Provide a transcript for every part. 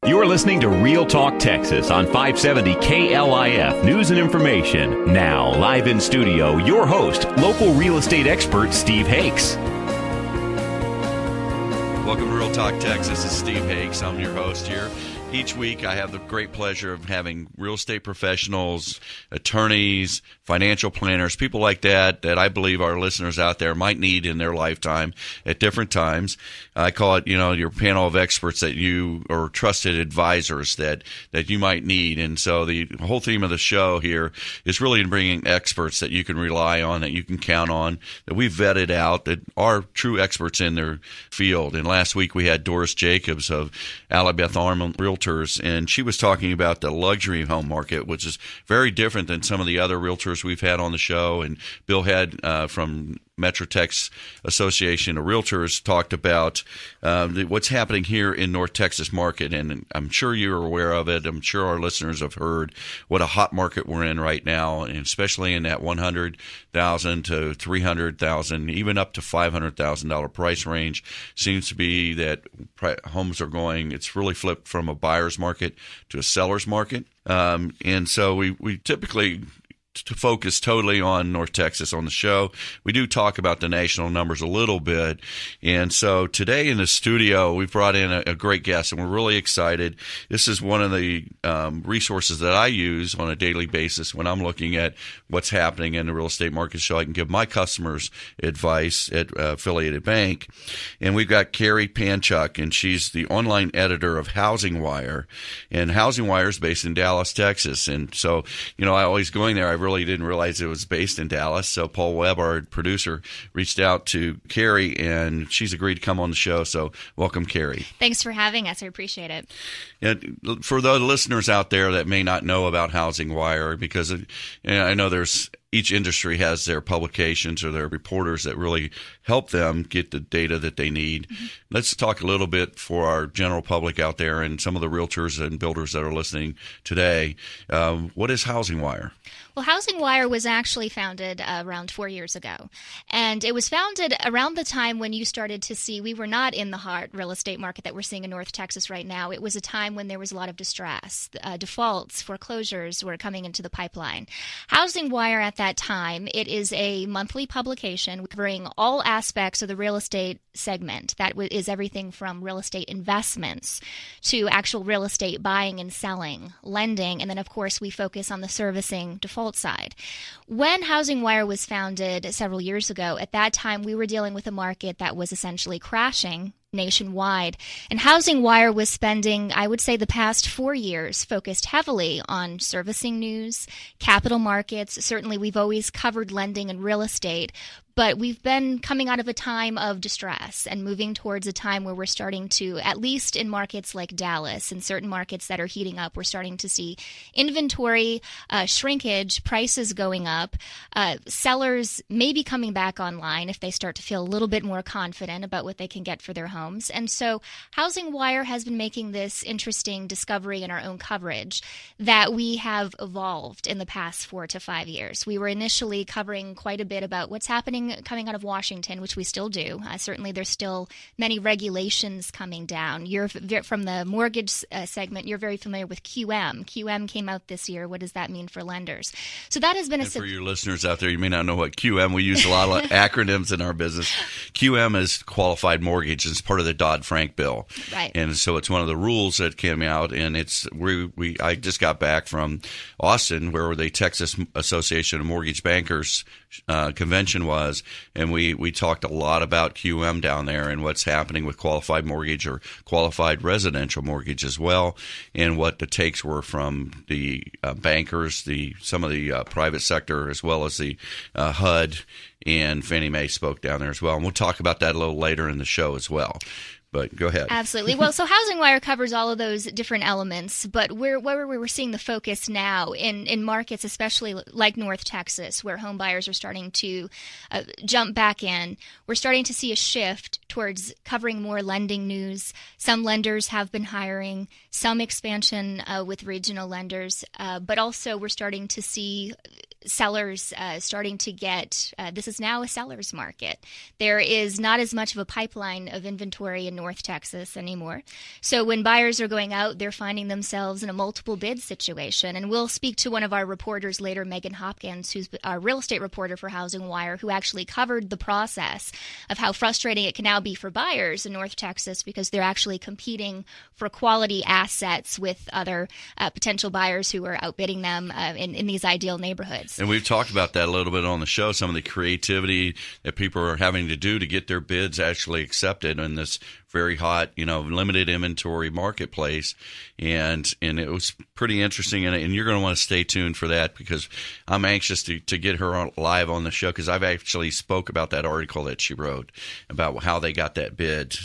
You're listening to Real Talk Texas on 570 KLIF News and Information. Now, live in studio, your host, local real estate expert Steve Hakes. Welcome to Real Talk Texas. This is Steve Hakes. I'm your host here. Each week, I have the great pleasure of having real estate professionals, attorneys, financial planners, people like that I believe our listeners out there might need in their lifetime at different times. I call it, your panel of experts that you, or trusted advisors that you might need. And so the whole theme of the show here is really bringing experts that you can rely on, that you can count on, that we've vetted out, that are true experts in their field. And last week, we had Doris Jacobs of Alabeth Armand Realtors, and she was talking about the luxury home market, which is very different than some of the other realtors we've had on the show. And Bill Head from Metrotex Association of Realtors talked about what's happening here in North Texas market, and I'm sure you're aware of it. I'm sure our listeners have heard what a hot market we're in right now, and especially in that $100,000 to $300,000, even up to $500,000 price range. Seems to be that homes are going. It's really flipped from a buyer's market to a seller's market, and so we typically to focus totally on North Texas on the show. We do talk about the national numbers a little bit. And so today in the studio, we've brought in a great guest, and we're really excited. This is one of the resources that I use on a daily basis when I'm looking at what's happening in the real estate market, so I can give my customers advice at Affiliated Bank. And we've got Carrie Panchuk, and she's the online editor of Housing Wire. And Housing Wire is based in Dallas, Texas. And so, I always going there, I really didn't realize it was based in Dallas. So Paul Webb, our producer, reached out to Carrie, and she's agreed to come on the show. So welcome, Carrie. Thanks for having us. I appreciate it. And for the listeners out there that may not know about Housing Wire, because I know each industry has their publications or their reporters that really help them get the data that they need. Mm-hmm. Let's talk a little bit for our general public out there and some of the realtors and builders that are listening today. What is Housing Wire? Well, Housing Wire was actually founded around 4 years ago. And it was founded around the time when you started to see we were not in the hard real estate market that we're seeing in North Texas right now. It was a time when there was a lot of distress. Defaults, foreclosures were coming into the pipeline. Housing Wire at that time, it is a monthly publication covering all aspects of the real estate segment. That is everything from real estate investments to actual real estate buying and selling, lending, and then, of course, we focus on the servicing default side. When Housing Wire was founded several years ago, at that time, we were dealing with a market that was essentially crashing nationwide. And Housing Wire was spending, I would say, the past 4 years focused heavily on servicing news, capital markets. Certainly, we've always covered lending and real estate, but we've been coming out of a time of distress and moving towards a time where we're starting to, at least in markets like Dallas and certain markets that are heating up, we're starting to see inventory shrinkage, prices going up, sellers maybe coming back online if they start to feel a little bit more confident about what they can get for their homes. And so Housing Wire has been making this interesting discovery in our own coverage that we have evolved in the past 4 to 5 years. We were initially covering quite a bit about what's happening coming out of Washington, which we still do. Certainly, there's still many regulations coming down. You're from the mortgage segment. You're very familiar with QM. QM came out this year. What does that mean for lenders? So that has been for your listeners out there, you may not know what QM. We use a lot of acronyms in our business. QM is qualified mortgage. It's part of the Dodd-Frank bill, right? And so it's one of the rules that came out. And I just got back from Austin, where the Texas Association of Mortgage Bankers convention was, and we talked a lot about QM down there and what's happening with qualified mortgage or qualified residential mortgage as well, and what the takes were from the bankers, some of the private sector, as well as the HUD and Fannie Mae spoke down there as well. And we'll talk about that a little later in the show as well. But go ahead. Absolutely. Well, so Housing Wire covers all of those different elements, but where we're seeing the focus now in markets, especially like North Texas, where home buyers are starting to jump back in, we're starting to see a shift towards covering more lending news. Some lenders have been hiring, some expansion with regional lenders, but also we're starting to see sellers starting to get, this is now a seller's market. There is not as much of a pipeline of inventory in North Texas anymore. So when buyers are going out, they're finding themselves in a multiple bid situation. And we'll speak to one of our reporters later, Megan Hopkins, who's our real estate reporter for Housing Wire, who actually covered the process of how frustrating it can now be for buyers in North Texas because they're actually competing for quality assets with other potential buyers who are outbidding them in these ideal neighborhoods. And we've talked about that a little bit on the show, some of the creativity that people are having to do to get their bids actually accepted in this very hot, limited inventory marketplace. And it was pretty interesting. And you're going to want to stay tuned for that because I'm anxious to get her on live on the show because I've actually spoke about that article that she wrote about how they got that bid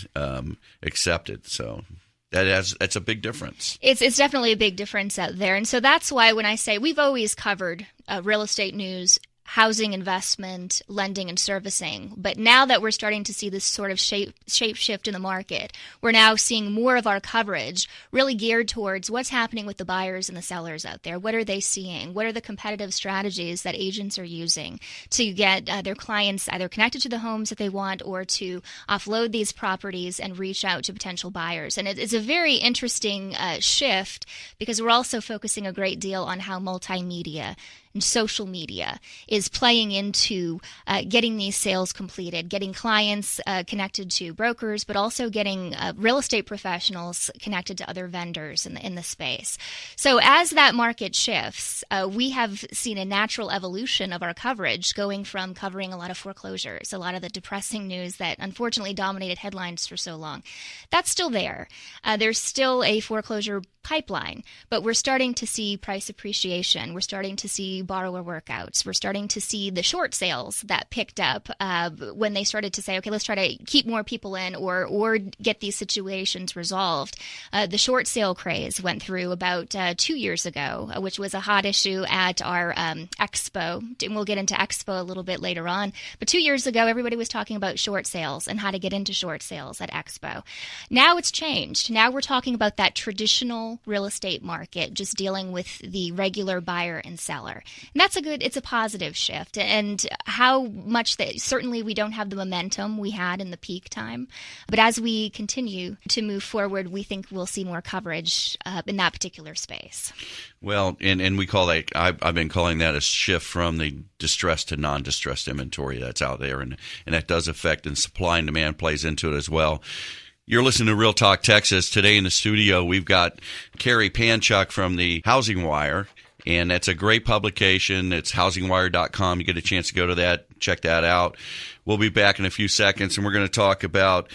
accepted. So that's a big difference. It's definitely a big difference out there. And so that's why when I say we've always covered real estate news, housing investment, lending, and servicing. But now that we're starting to see this sort of shape shift in the market, we're now seeing more of our coverage really geared towards what's happening with the buyers and the sellers out there. What are they seeing? What are the competitive strategies that agents are using to get their clients either connected to the homes that they want or to offload these properties and reach out to potential buyers? And it's a very interesting shift because we're also focusing a great deal on how multimedia and social media is playing into getting these sales completed, getting clients connected to brokers, but also getting real estate professionals connected to other vendors in the space. So as that market shifts, we have seen a natural evolution of our coverage going from covering a lot of foreclosures, a lot of the depressing news that unfortunately dominated headlines for so long. That's still there. There's still a foreclosure pipeline, but we're starting to see price appreciation. We're starting to see borrower workouts. We're starting to see the short sales that picked up when they started to say, okay, let's try to keep more people in or get these situations resolved. The short sale craze went through about 2 years ago, which was a hot issue at our expo. And we'll get into expo a little bit later on. But 2 years ago, everybody was talking about short sales and how to get into short sales at expo. Now it's changed. Now we're talking about that traditional real estate market, just dealing with the regular buyer and seller. And it's a positive shift. And how much that, certainly we don't have the momentum we had in the peak time. But as we continue to move forward, we think we'll see more coverage in that particular space. Well, and we call that, I've been calling that a shift from the distressed to non-distressed inventory that's out there. And that does affect, and supply and demand plays into it as well. You're listening to Real Talk Texas. Today in the studio, we've got Carrie Panchuk from the Housing Wire, and that's a great publication. It's housingwire.com. You get a chance to go to that, check that out. We'll be back in a few seconds, and we're going to talk about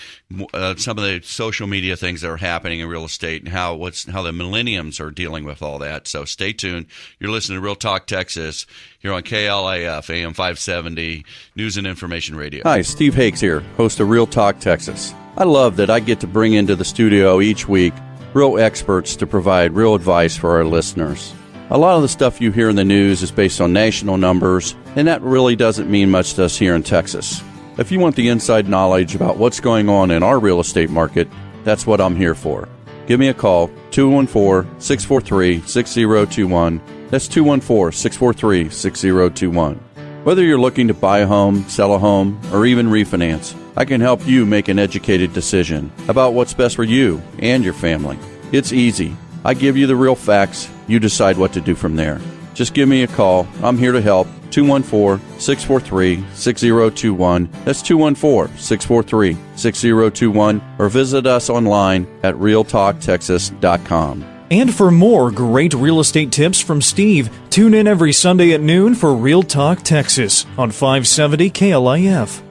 some of the social media things that are happening in real estate and how the millenniums are dealing with all that. So stay tuned. You're listening to Real Talk Texas here on KLIF AM 570 News and Information Radio. Hi, Steve Hakes here, host of Real Talk Texas. I love that I get to bring into the studio each week real experts to provide real advice for our listeners. A lot of the stuff you hear in the news is based on national numbers, and that really doesn't mean much to us here in Texas. If you want the inside knowledge about what's going on in our real estate market, that's what I'm here for. Give me a call, 214-643-6021. That's 214-643-6021. Whether you're looking to buy a home, sell a home, or even refinance, I can help you make an educated decision about what's best for you and your family. It's easy. I give you the real facts. You decide what to do from there. Just give me a call. I'm here to help. 214-643-6021. That's 214-643-6021. Or visit us online at realtalktexas.com. And for more great real estate tips from Steve, tune in every Sunday at noon for Real Talk Texas on 570 KLIF.